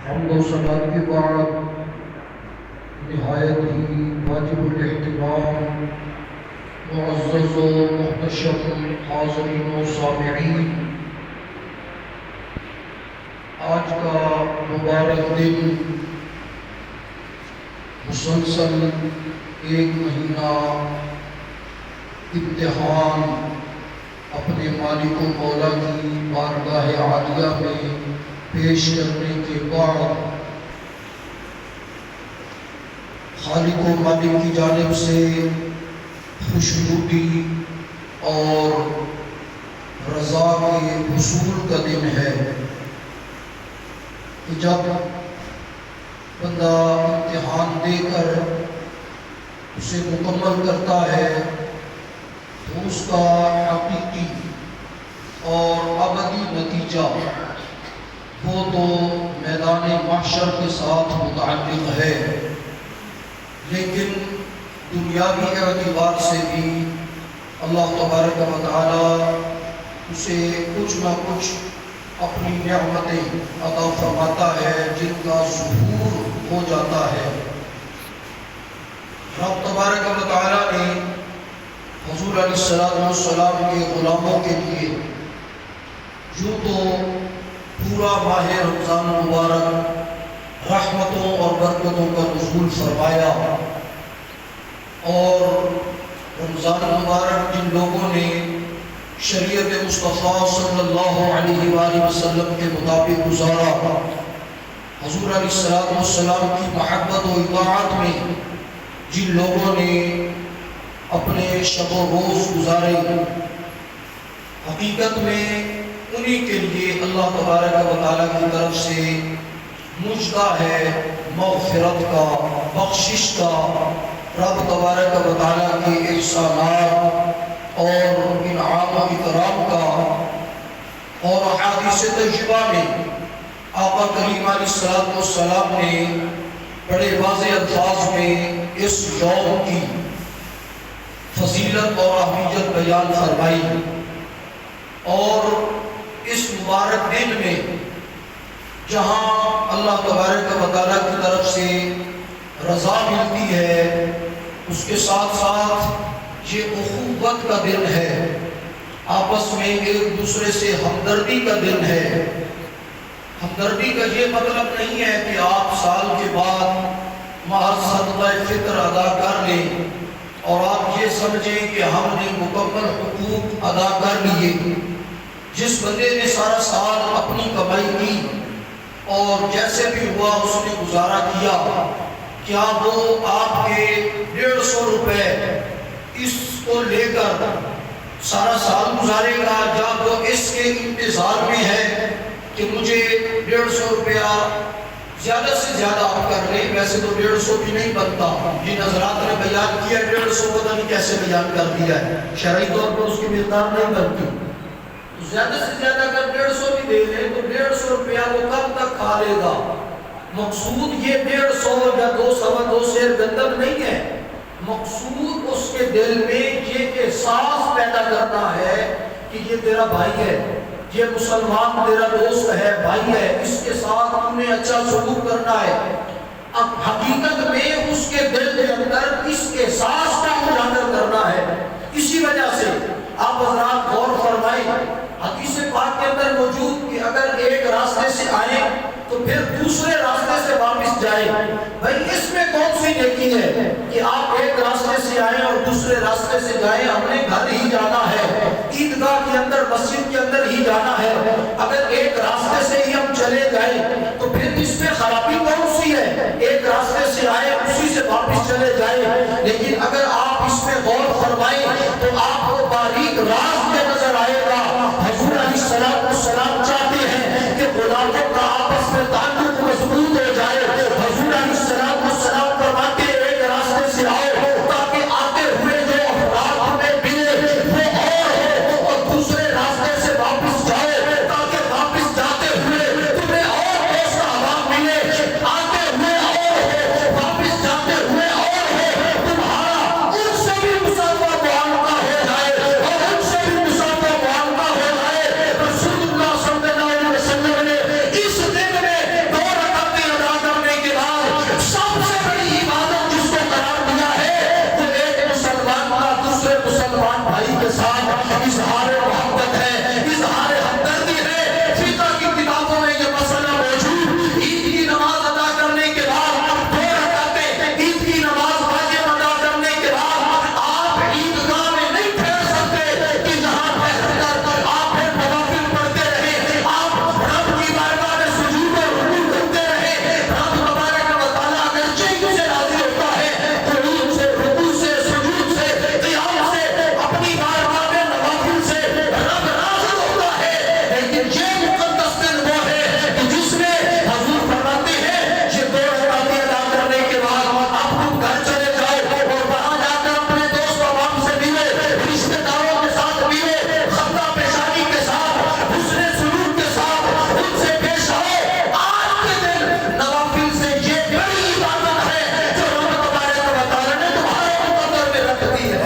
حمد و ثنا کے بعد نہایت ہی واجب الاحترام معزز و محتشم حاضرین و سامعین، آج کا مبارک دن مسلسل ایک مہینہ امتحان اپنے مالک و مولا کی بارگاہ عالیہ میں پیش کرنے کے بعد خالق و مالک کی جانب سے خوشنودی اور رضا کے حصول کا دن ہے کہ جب بندہ امتحان دے کر اسے مکمل کرتا ہے تو اس کا حقیقی اور ابدی نتیجہ وہ تو میدان محشر کے ساتھ متعلق ہے، لیکن دنیاوی اعتبار سے بھی اللہ تبارک و تعالی اسے کچھ نہ کچھ اپنی نعمتیں عطا فرماتا ہے جن کا ظہور ہو جاتا ہے۔ رب تبارک و تعالی نے حضور علیہ السلام کے غلاموں کے لیے یوں تو پورا ماہ رمضان مبارک رحمتوں اور برکتوں کا نزول فرمایا، اور رمضان مبارک جن لوگوں نے شریعت مصطفیٰ صلی اللہ علیہ وآلہ وسلم کے مطابق گزارا، حضور علیہ السلام کی محبت و اطاعت میں جن لوگوں نے اپنے شب و روز گزارے، حقیقت میں انہی کے لیے اللہ تبارک و تعالیٰ کی طرف سے مجدہ ہے مغفرت کا، بخشش کا، رب تبارک و تعالیٰ کے احسانات اور انعام و اکرام کا۔ اور احادیث طیبہ میں آقا کریم علیہ السلام نے بڑے واضح الفاظ میں اس یوم کی فضیلت اور اہمیت بیان فرمائی، اور اس مبارک دن میں جہاں اللہ تبارک و تعالیٰ کی طرف سے رضا ملتی ہے، اس کے ساتھ ساتھ یہ اخوت کا دن ہے، آپس میں ایک دوسرے سے ہمدردی کا دن ہے۔ ہمدردی کا یہ مطلب نہیں ہے کہ آپ سال کے بعد محض صدقہ فطر ادا کر لیں اور آپ یہ سمجھیں کہ ہم نے مکمل حقوق ادا کر لیے۔ جس بندے نے سارا سال اپنی کمائی کی اور جیسے بھی ہوا اس نے گزارا کیا، کیا وہ آپ کے 150 روپے اس کو لے کر سارا سال گزارے گا، یا وہ اس کے انتظار میں ہے کہ مجھے 150 روپیہ زیادہ سے زیادہ آپ کر لیں؟ ویسے تو 150 بھی نہیں بنتا، جن حضرات نے بیان کیا 150 پتہ نہیں کیسے بیان کر دیا ہے، شرعی طور پر اس کی مقدار نہیں بنتی۔ زیادہ سے زیادہ اگر 150 بھی دے لیں تو 150 روپیہ وہ کب تک کھا لے گا؟ مقصود یہ 150 یا 2 سیر گندم نہیں ہے، مقصود اس کے دل میں یہ احساس پیدا کرنا ہے کہ یہ تیرا بھائی ہے، یہ مسلمان تیرا دوست ہے، بھائی ہے، اس کے ساتھ تم نے اچھا سلوک کرنا ہے۔ اب حقیقت میں اس کے دل کے اندر اس احساس کا اجاگر کرنا ہے۔ اسی وجہ سے آپ حضرات غور فرمائیں، حدیث پاک کے اندر موجود کہ اگر ایک راستے سے آئیں تو پھر دوسرے راستے سے واپس جائیں۔ بھائی اس میں کون سی نیکی ہے کہ آپ ایک راستے سے آئیں اور دوسرے راستے سے جائیں؟ ہم نے گھر ہی جانا ہے، عیدگاہ کے اندر، مسجد کے اندر ہی جانا ہے۔ اگر ایک راستے سے ہی ہم چلے جائیں تو پھر اس میں خرابی کون سی ہے؟ ایک راستے سے آئے اسی سے واپس چلے جائیں۔ لیکن اگر آپ اس میں غور فرمائیں تو آپ کو باریک راز میں نظر آئے گا۔ حضور علیہ السلام چاہتے ہیں کہ غلاموں کا آپس میں تعلق مضبوط ہو جائے۔ حضور علیہ السلام فرماتے ہیں ایک راستے سے آؤ تاکہ آتے ہوئے جو افراد ہمیں ملے وہ اور دوسرے راستے سے واپس جاؤ تاکہ واپس جاتے ہوئے تمہیں اور دوست احباب ملے، آتے ہوئے اور واپس جاتے ہوئے اور تمہارا ان سے بھی مسافہ معاملہ ہو جائے اور ان سے بھی مسافہ معاملہ ہو جائے۔ رسول اللہ صلی مقدس دن وہ ہے کہ جس میں حضور فرماتے ہیں یہ 2 رکعتیں ادا کرنے کے بعد اب تم گھر چلے جاؤ اور وہاں جا کر اپنے دوست عوام سے ملو، رشتہ داروں کے ساتھ ملو، خطہ پیشانی کے ساتھ، حسن سلوک کے ساتھ ان سے پیش آؤ۔ آج کے دن نوافل سے یہ بڑی عبادت ہے جو رب تبارک و تعالیٰ نے تمہارے مقدر میں رکھ دی ہے۔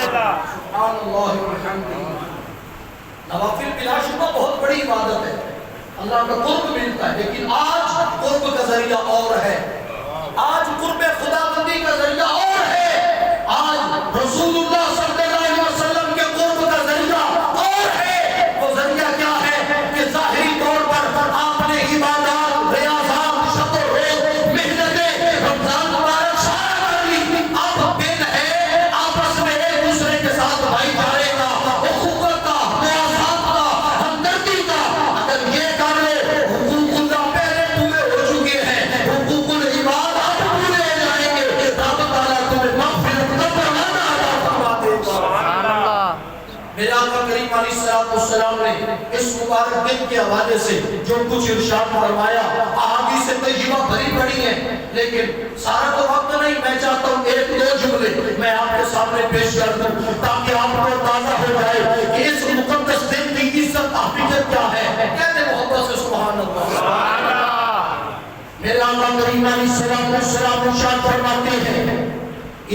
سبحان اللہ والحمد للہ۔ نوافل بلا شبہ بہت بڑی عبادت ہے، اللہ کا قرب ملتا ہے، لیکن آج قرب کا ذریعہ اور ہے، آج قرب خدا بندی کا ذریعہ اور ہے، آج رسول اللہ صلی اللہ علیہ وسلم کے قرب کا ذریعہ اور ہے۔ وہ ذریعہ کیا ہے کہ ظاہری طور پر آپ نے عبادات، ریاضات، شب و روز، محنتیں، رمضان مبارک سارا کر لی، اب دن ہے آپس میں ایک دوسرے کے ساتھ بھائی چارے کا، اخوت کا، مواسات کا، ہمدردی کا اگر یہ کر لو، حقوق اللہ پہلے پورے ہو چکے ہیں، حقوق العباد اب پورے ہو جائیں گے، رب تعالیٰ تمہیں مغفرت کا پروانہ عطا فرما دے گا۔ میرے آقا کریم علیہ السلام نے اس مبارک دن کے حوالے سے جو کچھ ارشاد فرمایا، احادیث طیبہ بھری پڑی ہیں، لیکن سارا تو وقت نہیں، میں چاہتا ہوں 1-2 جملے میں آپ کے سامنے پیش کر دوں تاکہ آپ کو اندازہ ہو جائے کہ اس مقدس دن کی عزت اہمیت کیا ہے۔ کہتے محبت سے سبحان اللہ۔ میرے آقا کریم علیہ السلام ارشاد فرماتے ہیں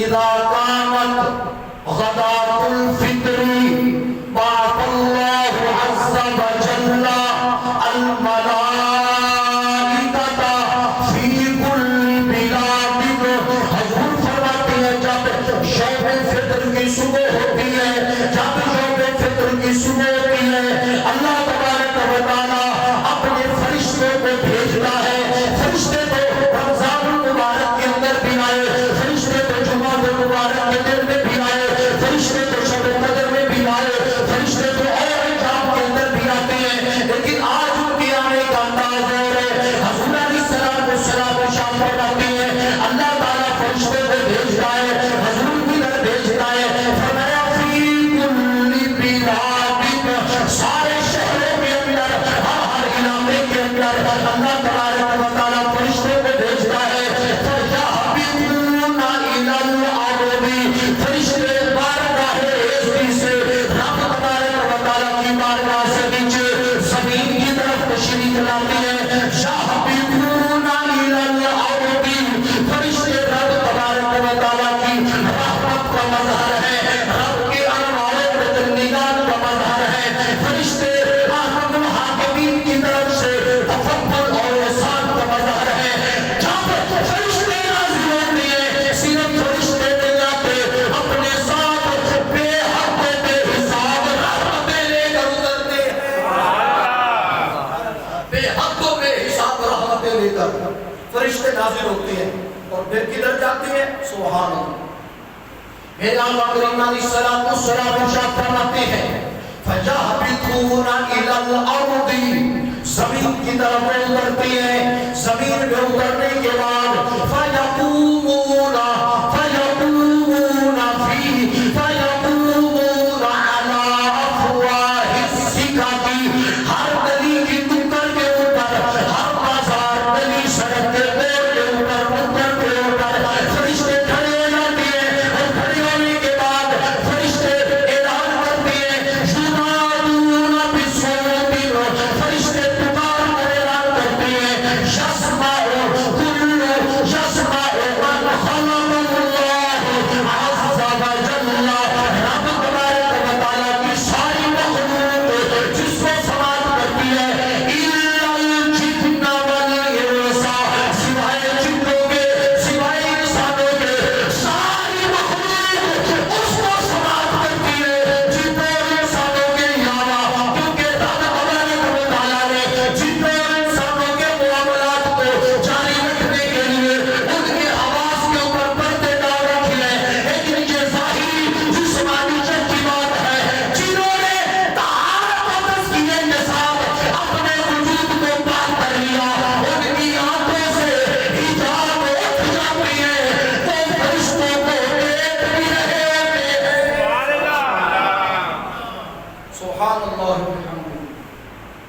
اذا قامت غداۃ الفطر بعث اللہ عز وجل الملائکۃ فی کل بلاد۔ حضور فرماتے ہیں جب شب فطر کی صبح ہوتی ہے، جب شب فطر کی صبح ہوتی ہے، اللہ تبارک و تعالیٰ اپنے فرشتوں کو بھیجتا ہے، فرشتے تو رمضان المبارک کے اندر بھی آئے، فرشتے تو جمعہ المبارک کے دن میں بھی آئے، فرشتے تو شب قدر میں بھی آئے، فرشتے تو اور ایام کے اندر بھی آتے ہیں، لیکن آج ان کے آنے کا انداز اور ہے۔ حضور علیہ السلام ارشاد فرماتے ہیں اللہ تعالیٰ فرشتے کو بھیجتا ہے، حضور کی طرف بھیجتا ہے، فرمایا فی کل بلاد، سارے شہروں کے اندر، ہر علاقے کے اندر اللہ تبارک و تعالیٰ فرشتے کو بھیجتا ہے، فَيَحْبِطُونَ إِلَى الْأَرْضِ، فرشتے بارگاہ عزت سے رب تبارک و تعالیٰ کی بارگاہ سے نیچے زمین کی طرف تشریف لاتے ہیں۔ يَحْبِطُونَ إِلَى الْأَرْضِ، فرشتے رب تبارک و تعالیٰ کی رحمت کا مظہر ہے، رب کے انوار و تجلیات کا مظہر ہے، فرشتے حاکم حاکمین کی طرف سے تفضل اور احسان کا مظہر ہے۔ جب فرشتے نازل ہوتے ہیں، صرف فرشتے نہیں آتے، اپنے ساتھ بے حد و بے حساب رحمتیں لے کر اترتے ہیں، بے حد و بے حساب رحمتیں لے کر فرشتے نازل ہوتے ہیں، اور پھر کدھر جاتے ہیں؟ سبحان اللہ۔ میرے آقا کریم علیہ السلام ارشاد فرماتے ہیں فَيَحْبِطُونَ إِلَى الْأَرْضِ، زمین کی طرف وہ اترتے ہیں، زمین میں اترنے کے بعد فَيَقُومُونَ عَلَىٰ أَفْوَاهِ السِّكَكِ، ہر گلی کی نکڑ کے اوپر، ہر بازار گلی سڑک کے موڑ کے اوپر، نکڑ کے اوپر فرشتے کھڑے ہو جاتے ہیں، اور کھڑے ہونے کے بعد فرشتے اعلان کرتے ہیں يُنَادُونَ بِصَوْتٍ، فرشتے پکار کر اعلان کرتے ہیں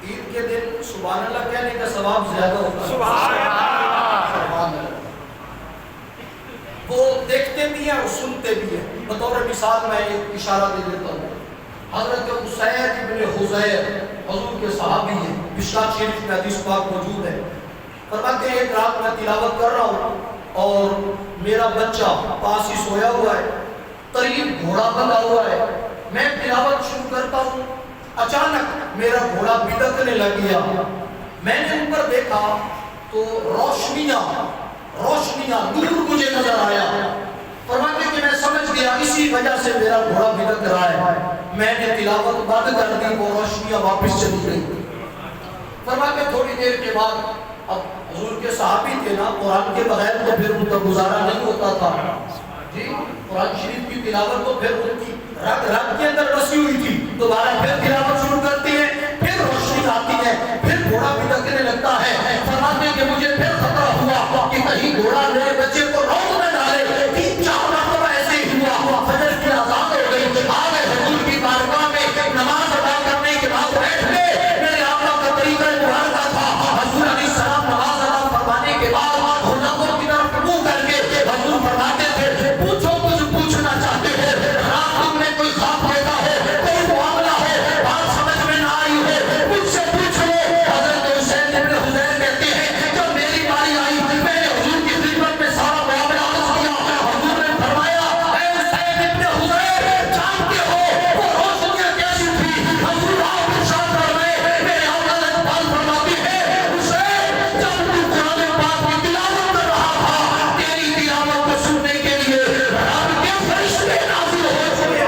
عید کے دن سبحان اللہ کہنے کا ثواب زیادہ ہوتا ہے. سبحان اللہ. وہ دیکھتے بھی ہیں اور سنتے بھی ہیں. بطور مثال میں ایک اشارہ دے دیتا ہوں. حضرت اسید ابن حضیر حضور کے صحابی ہیں. مشکوٰۃ شریف میں حدیث پاک موجود ہے. فرماتے ہیں ایک رات میں تلاوت کر رہا ہوں اور میرا بچہ پاس ہی سویا ہوا ہے, قریب گھوڑا بندھا ہوا ہے. میں تلاوت شروع کرتا ہوں, اچانک میرا گھوڑا بھٹکنے لگ گیا. میں نے اوپر دیکھا تو روشنیاں نور مجھے نظر آیا. فرماتے کہ میں سمجھ گیا اسی وجہ سے میرا گھوڑا بھٹک رہا ہے. میں نے تلاوت بند کر دی, وہ روشنیاں واپس چلی گئی. فرماتے تھوڑی دیر کے بعد, اب حضور کے صحابی تھے نا, قرآن کے بغیر تو پھر ان کا گزارا نہیں ہوتا تھا جی. قرآن شریف کی تلاوت تو پھر ان کی رگ کے اندر بسی ہوئی تھی. دوبارہ پھر تلاوت شروع کرتی ہے, پھر روشنی آتی ہے, پھر گھوڑا بھٹکنے لگتا ہے. فرماتے ہیں کہ مجھے پھر خطرہ ہوا کہ کہیں گھوڑا میرے بچے کو روک نہ ڈالے. 3-4 مرتبہ ایسے ہی ہوا. فجر کی اذان ہو گئی, آ گئے حضور کی بارگاہ میں, نماز ادا کرنے کے بعد بیٹھ گئے. میرے آقا کا طریقہ مبارکہ تھا, حضور علیہ السلام نماز ادا فرمانے کے بعد غلاموں کی طرف منہ کر کے حضور فرماتے تھے, پوچھو کچھ پوچھنا چاہتے ہو, رات تم نے کوئی خواب دیکھا ہے, کوئی معاملہ ہے, بات سمجھ میں نہ آئی ہے, مجھ سے پوچھ لو. حضرت حسین ابن حضیر کہتے ہیں جب میری باری آئی میں نے حضور کی خدمت میں سارا معاملہ عرض کیا. حضور نے فرمایا اے حسین ابن حضیر, جانتے ہو وہ روشنیاں کیسی تھی؟ حضور آپ ارشاد فرمائے, میرے آقا نے بات فرماتی ہے حسین جب تو قرآن پاک کی تلاوت کر رہا تھا, تیری تلاوت کو سننے کے لیے رب کے فرشتے نازل ہو چکے.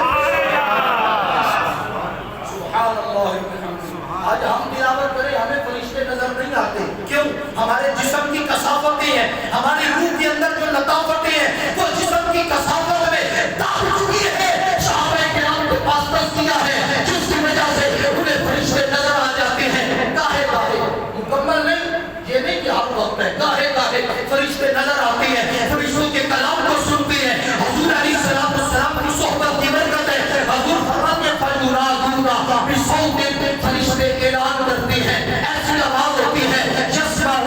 سبحان اللہ وبحمدہ. آج ہم تلاوت کریں ہمیں فرشتے نظر نہیں آتے. کیوں؟ ہمارے جسم کی کثافتیں ہیں, ہماری روح کے اندر جو لطافتیں ہیں وہ جسم کی کثافت میں داخل چکی ہے. صحابہ کرام کے پاس تزکیہ ہے جس کی وجہ سے انہیں فرشتے نظر آ جاتے ہیں. گاہے گاہے, مکمل نہیں, یہ نہیں کہ ہر وقت ہے, گاہے گاہے فرشتے نظر آتے ہیں, فرشتوں کے کلام کو سنتے ہیں. حضور علیہ السلام کی صحبت کی برکت ہے. حضور فرماتے ہیں فَيُنَادُونَ بِصَوْتٍ, فرشتے اعلان کرتے ہیں, ایسی آواز ہوتی ہے يَسْمَعُ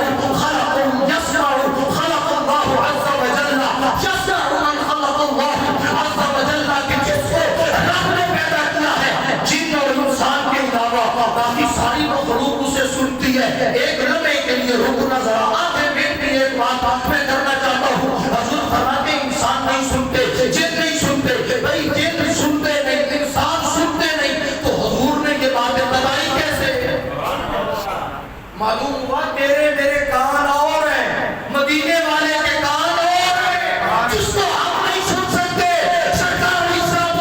خَلَقَ اللَّهُ عَزَّ وَجَلَّ, يَسْمَعُ مَنْ خَلَقَ اللَّهُ عَزَّ وَجَلَّ, کہ جس کو رب نے پیدا کیا ہے جن اور انسان کے علاوہ باقی ساری مخلوق اسے سنتی ہے. ایک لمحے کے لیے رکنا ذرا, آنکھیں میٹھی ایک بات میں کرنا چاہتا ہوں. حضور فرماتے ہیں انسان نہیں سنتے, جن نہیں سنتے. بھائی جن سنتے نہیں, انسان سنتے نہیں, تو حضور نے یہ باتیں بتائی کیسے؟ معلوم ہوا تیرے میرے کان اور ہیں, مدینے والے کے کان اور ہیں, جس کو آپ نہیں سن سکتے سرکار اسلام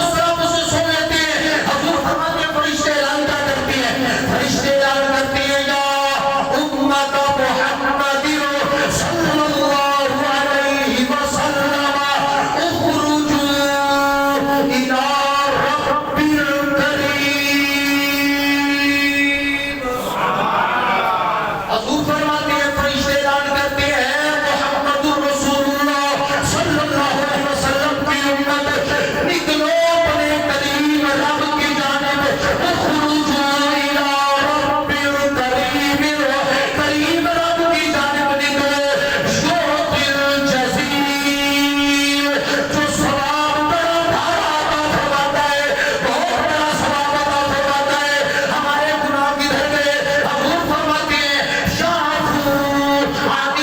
اسے سن لیتے ہیں. حضور فرماتے ہیں فرشتے اعلان کیا کرتے ہیں, فرشتے اعلان کرتے ہیں یا امت محمد صلی اللہ علیہ وسلم اخرجوا الی رب الکریم. حضور فرماتے ہیں فرشتے اعلان کرتے ہیں محمد رسول اللہ صلی اللہ علیہ وسلم کی امت, نکلو اپنے کریم رب کی جانب, اخرجوا الی رب الکریم, کریم رب کی جانب نکلو. یعطی الجزیل, جو ثواب بڑا بھارا عطا فرماتا ہے, بہت بڑا ثواب عطا فرماتا ہے. ہمارے گناہ کدھر گئے؟ حضور فرماتے ہیں شافوا عن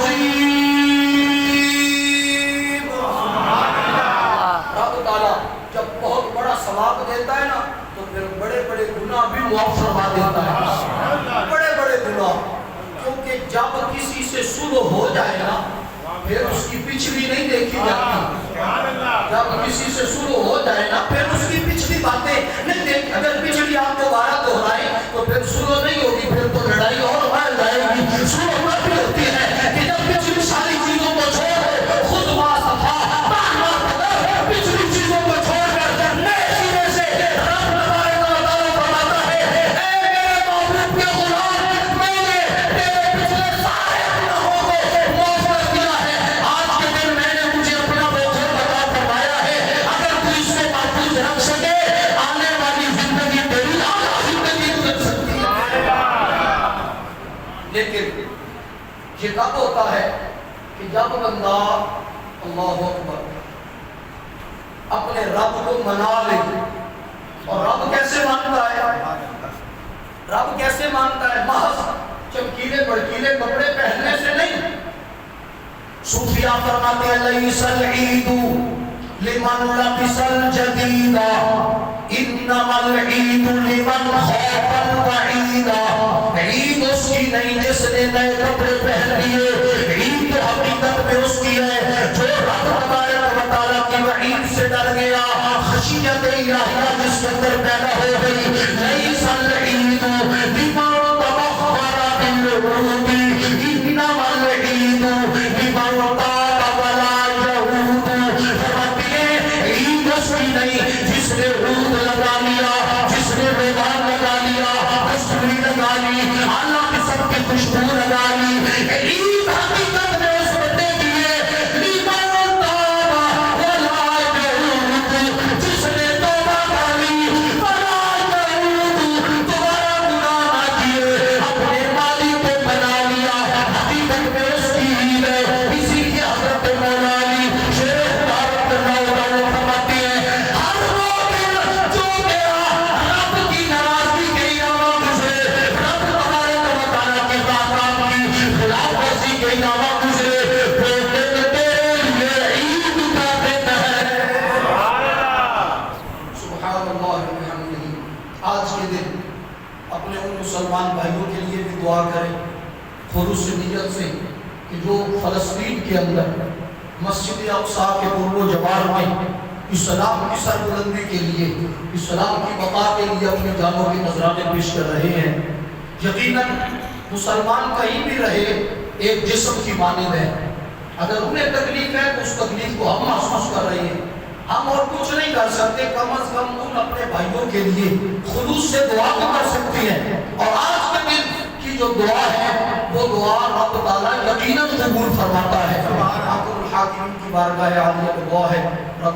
العظیم. رب تعالیٰ جب بہت بڑا ثواب دیتا ہے نا تو پھر بڑے بڑے گناہ بھی معاف فرما دیتا ہے. بڑے بڑے گناہ, کیونکہ جب کسی سے سلو ہو جائے نا پھر اس کی پچھلی نہیں دیکھی جاتی. جب کسی سے سلو ہو جائے نا پھر اس کی پچھلی باتیں نہیں دیکھی. اگر پچھلی آپ دوبارہ دہرائیں تو پھر سلو نہیں ہوگی, پھر تو لڑائی اور بڑھ جائے گی. سلو تب بھی ہوتی ہے کہ جب پچھلی ساری چیزوں کو چھوڑ خود واسطہ پچھلی چیزوں کو چھوڑ کر نئے سرے سے رب تبارک و تعالیٰ فرماتا ہے اے میرے محبوب کے غلام, میں نے تیرے پچھلے سارے گناہوں کو معاف کر دیا ہے. آج کے دن میں نے مجھے اپنا بہتر بتا فرمایا ہے, اگر تو اس میں محفوظ رکھ سکے آنے والی زندگی تیری لیکن یہ کب ہوتا ہے کہ جب بندہ اللہ اکبر اپنے رب کو منا لے. اور رب کیسے مانتا ہے؟ رب کیسے مانتا ہے؟ محض چمکیلے بڑکیلے کپڑے پہننے سے نہیں. صوفیاء فرماتے ہیں لیس العید لمن لبس الجدید انما العید لمن خاف الوعید. عید اس کی نہیں جس نے نئے کپڑے پہن لیے. عید تو حقیقت میں اس کی ہے جو رب تبارک و تعالیٰ کی وعید سے ڈر گیا. خشیت الہیہ جس کے اندر پیدا ہو گئی. لیس العید لمن تبخر بالعود انما العید لمن طاب ولا یعود. عید اس کی نہیں جس نے عود لگا لیا, جس نے ریحان لگا لیا, خوشبو لگا لی, اعلیٰ قسم کی خوشبو لگا لی. عید حقیقت میں اس بندے کی ہے لمن طاب ولا یعود, جس نے توبہ کر لی ولا یعود, دوبارہ گناہ نہ کیے, اپنے مالک کو بنا لیا. حقیقت میں اس کی عید ہے. اسی لیے حضرت مولا علی شیخ بھارت اللہ فرماتے ہیں ہر وہ دن جو میرا رب کی ناراضگی کے علاوہ گزرے, رب تبارک و تعالیٰ کے احکام کی خلاف ورزی کے علاوہ گزرے, وہ دن تیرے لیے عید کا دن ہے. سبحان اللہ وبحمدہ. آج کے دن اپنے ان مسلمان بھائیوں کے لیے بھی دعا کریں خلوص نیت سے کہ جو فلسطین کے اندر مسجد اقصیٰ کے پرو و جوار میں اسلام کی سربلندی کے لیے, اسلام کی بقا کے لیے اپنی جانوں کے نذرانے پیش کر رہے ہیں. یقیناً مسلمان کہیں بھی رہے ایک جسم کی مانند ہے. اگر انہیں تکلیف ہے تو اس تکلیف کو ہم محسوس کر رہے ہیں. ہم اور کچھ نہیں کر سکتے, کم از کم ان اپنے بھائیوں کے لیے خلوص سے دعا تو کر سکتی ہیں. اور آج کے دن کی جو دعا ہے وہ دعا رب تعالیٰ یقیناً قبول فرماتا ہے. حاکم الحاکمین کی بارگاہ عالیہ میں دعا ہے رب